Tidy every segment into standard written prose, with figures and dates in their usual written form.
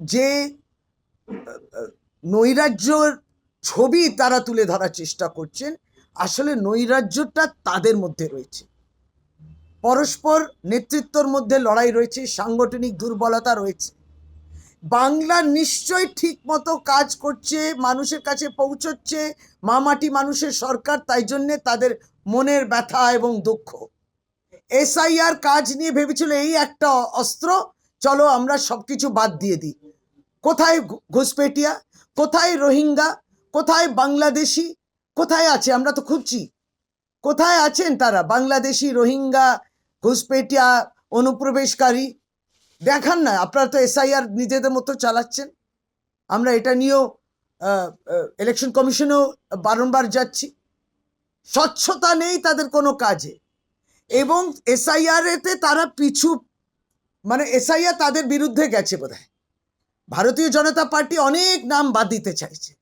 যে নৈরাজ্যর ছবি তারা তুলে ধরার চেষ্টা করছেন, আসলে নৈরাজ্যটা তাদের মধ্যে রয়েছে। পরস্পর নেতৃত্বর মধ্যে লড়াই রয়েছে, সাংগঠনিক দুর্বলতা রয়েছে। বাংলা নিশ্চয় ঠিক মতো কাজ করছে, মানুষের কাছে পৌঁছচ্ছে, মামাটি মানুষের সরকার, তাই জন্যে তাদের মনের ব্যথা এবং দুঃখ। এসআইআর কাজ নিয়ে ভেবেছিল এই একটা অস্ত্র, চলো আমরা সবকিছু বাদ দিয়ে দিই। কোথায় ঘুষপেটিয়া, কোথায় রোহিঙ্গা, কোথায় বাংলাদেশি, কোথায় আছে? আমরা তো খুঁজছি কোথায় আছেন তারা, বাংলাদেশি, রোহিঙ্গা, ঘুষপেটিয়া, অনুপ্রবেশকারী। দেখান না, আপনারা তো এসআইআর নিজেদের মতো চালাচ্ছেন। আমরা এটা নিয়েও ইলেকশন কমিশনেও বারংবার যাচ্ছি। স্বচ্ছতা নেই তাদের কোনো কাজে, এবং এসআইআর এতে তারা পিছু, মানে এসআইআর তাদের বিরুদ্ধে গেছে বোধহয়। ভারতীয় জনতা পার্টি অনেক নাম বাদ দিতে চাইছে,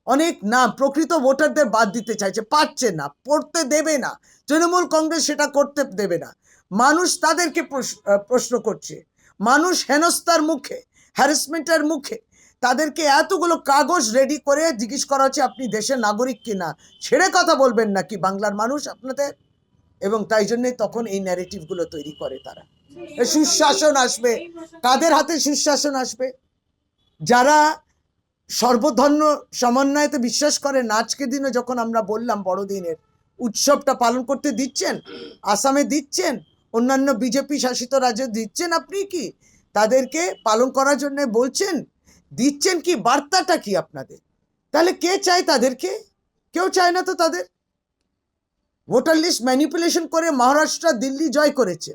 অনেক নাম প্রকৃত ভোটারদের বাদ দিতে চাইছে, পাচ্ছে না, পড়তে দেবে না। তৃণমূল কংগ্রেস সেটা করতে দেবে না। মানুষ তাদেরকে প্রশ্ন করছে, মানুষ হেনস্থার মুখে, হ্যারাসমেন্টের মুখে। তাদেরকে এতগুলো কাগজ রেডি করে জিজ্ঞেস করা হচ্ছে আপনি দেশের নাগরিক কিনা, ছেড়ে কথা বলবেন নাকি বাংলার মানুষ আপনাদের। এবং তাই জন্যে তখন এই ন্যারেটিভগুলো তৈরি করে তারা। সুশাসন আসবে, কাদের হাতে সুশাসন আসবে? যারা সর্বধর্ম সমন্বয়তে বিশ্বাস করেন। আজকে দিনে যখন আমরা বললাম বড়দিনের উৎসবটা পালন করতে দিচ্ছেন, আসামে দিচ্ছেন, অন্যান্য বিজেপি শাসিত রাজ্যে দিচ্ছেন, আপনি কি তাদেরকে পালন করার জন্য বলছেন? দিচ্ছেন কি? বার্তাটা কি আপনাদের? তাহলে কে চায় তাদেরকে? কেউ চায় না তো তাদের। ভোটার লিস্ট ম্যানিপুলেশন করে মহারাষ্ট্র, দিল্লি জয় করেছে।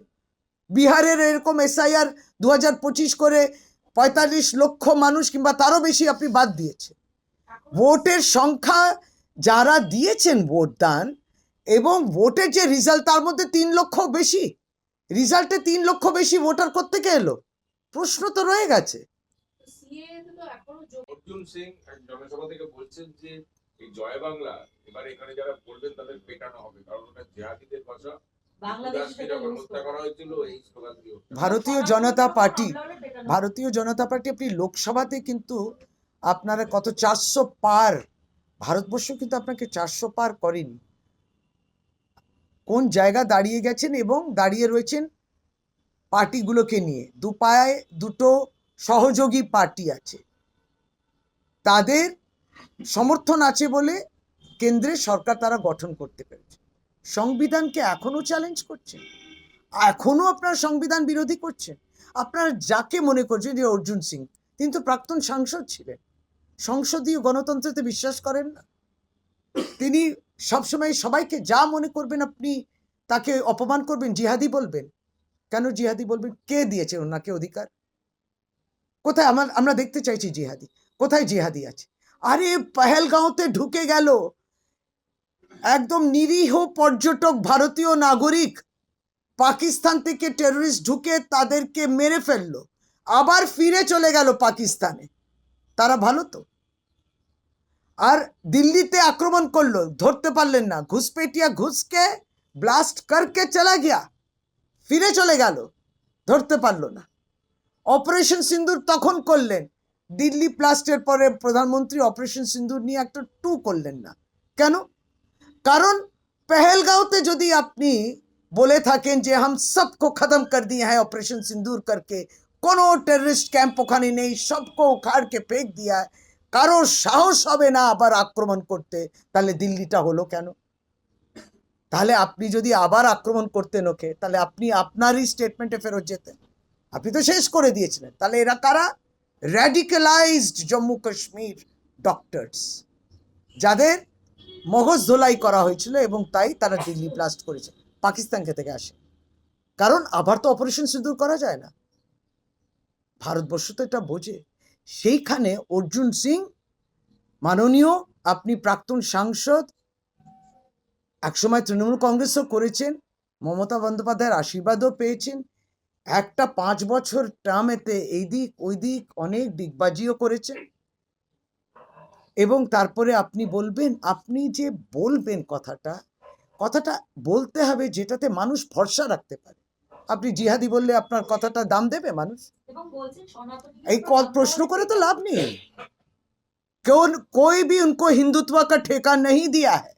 বিহারের এরকম এসআইআর 2025 করে 45 লক্ষ মানুষ কিংবা তারও বেশি আপনি বাদ দিয়েছে। ভোটের সংখ্যা যারা দিয়েছেন ভোট দান এবং ভোটের যে রেজাল্ট, তার মধ্যে 3 লক্ষ বেশি, রেজাল্টে 3 লক্ষ বেশি ভোটার কোত্থেকে এলো? প্রশ্ন তো রয়ে গেছে। অর্জুন সিং জনসভা থেকে বলছেন যে এই জয় বাংলা এবারে এখানে যারা বলবেন তাদের পেটানো হবে, কারণ ওটা জিহাদিদের ভাষা। ভারতীয় জনতা পার্টি আপনি লোকসভাতে কিন্তু আপনারা কত 400 পার, ভারতবর্ষ কিন্তু আপনাকে 400 পার করেনি। কোন জায়গা দাঁড়িয়ে গেছেন এবং দাঁড়িয়ে রয়েছেন পার্টিগুলোকে নিয়ে। দু পায়ে দুটো সহযোগী পার্টি আছে, তাদের সমর্থন আছে বলে কেন্দ্রের সরকার তারা গঠন করতে পেরেছে। সংবিধানকে এখনো চ্যালেঞ্জ করছেন, এখনো আপনারা সংবিধান বিরোধী করছেন। আপনারা যাকে মনে করছেন, যে অর্জুন সিং, তিনি তো প্রাক্তন সাংসদ ছিলেন, সংসদীয় গণতন্ত্রতে বিশ্বাস করেন না। তিনি সবসময় সবাইকে যা মনে করবেন আপনি তাকে অপমান করবেন, জিহাদি বলবেন। কেন জিহাদি বলবেন? কে দিয়েছে ওনাকে অধিকার? কোথায়? আমরা দেখতে চাইছি জিহাদি, কোথায় জিহাদি আছে? আরে পহেলগাঁওতে ঢুকে গেল একদম নিরীহ পর্যটক, ভারতীয় নাগরিক, পাকিস্তান থেকে টেররিস্ট ঢুকে তাদেরকে মেরে ফেললো, আবার ফিরে চলে গেল পাকিস্তানে। তারা ভালো তো? আর দিল্লিতে আক্রমণ করলো, ধরতে পারলেন না, ঘুষপেটিয়া ঘুষকে ব্লাস্ট করকে চলা গিয়া, ফিরে চলে গেল, ধরতে পারলো না। অপারেশন সিন্দুর তখন করলেন, দিল্লি ব্লাস্টের পরে প্রধানমন্ত্রী অপারেশন সিন্দুর নিয়ে একটা টু করলেন না। কেন? কারণ পহেলগাঁওতে যদি আপনি বলে থাকেন যে হাম সবকো খতম কর দিয়ে হ্যাঁ অপারেশন সিন্দুর করকে, কোনো টেররিস্ট ক্যাম্প ওখানে নেই, সবকো উখাড় কে ফেক দিয়া, কারো সাহস হবে না আবার আক্রমণ করতে, তাহলে দিল্লিটা হলো কেন? তাহলে আপনি যদি আবার আক্রমণ করতেন ওকে, তাহলে আপনি আপনারই স্টেটমেন্টে ফেরত যেতেন। আপনি তো শেষ করে দিয়েছিলেন। তাহলে এরা কারা? র্যাডিক্যালাইজড জম্মু কাশ্মীর ডক্টরস, যাদের মগজ ধোলাই করা হয়েছিল এবং তাই তারা দিল্লি ব্লাস্ট করেছে। পাকিস্তান থেকে আসে, কারণ আবার তো অপারেশন সিঁদুর করা যায় না। ভারতবর্ষ তো এটা বোঝে। সেইখানে অর্জুন সিং মাননীয়, আপনি প্রাক্তন সাংসদ, একসময় তৃণমূল কংগ্রেসও করেছেন, মমতা বন্দ্যোপাধ্যায়ের আশীর্বাদও পেয়েছেন, একটা 5 বছর টার্মেতে এই দিক ওই দিক অনেক ডিগবাজিও করেছেন। এবং তারপরে আপনি বলবেন, আপনি যে বলবেন কথাটা বলতে হবে যেটাতে মানুষ ভরসা রাখতে পারে। আপনি জিহাদি বললে আপনার কথাটা দাম দেবে মানুষ? এবং বলছেন সনাতনী এই প্রশ্ন করে তো লাভ নেই। कोई भी उनको हिंदुत्व का ठेका नहीं दिया है।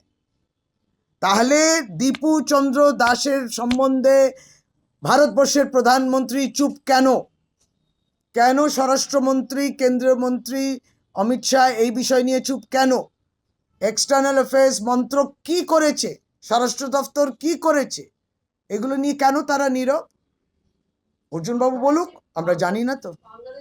তাহলে দীপু চন্দ্র দাসের সম্বন্ধে ভারতবর্ষের প্রধানমন্ত্রী চুপ কেন? কেন স্বরাষ্ট্রমন্ত্রী, কেন্দ্রীয় মন্ত্রী অমিত শাহ এই বিষয় নিয়ে চুপ কেন? এক্সটার্নাল অ্যাফেয়ার্স মন্ত্রক কি করেছে, স্বরাষ্ট্র দপ্তর কি করেছে, এগুলো নিয়ে কেন তারা নীরব? অর্জুনবাবু বলুক, আমরা জানি না তো। বাংলাদেশ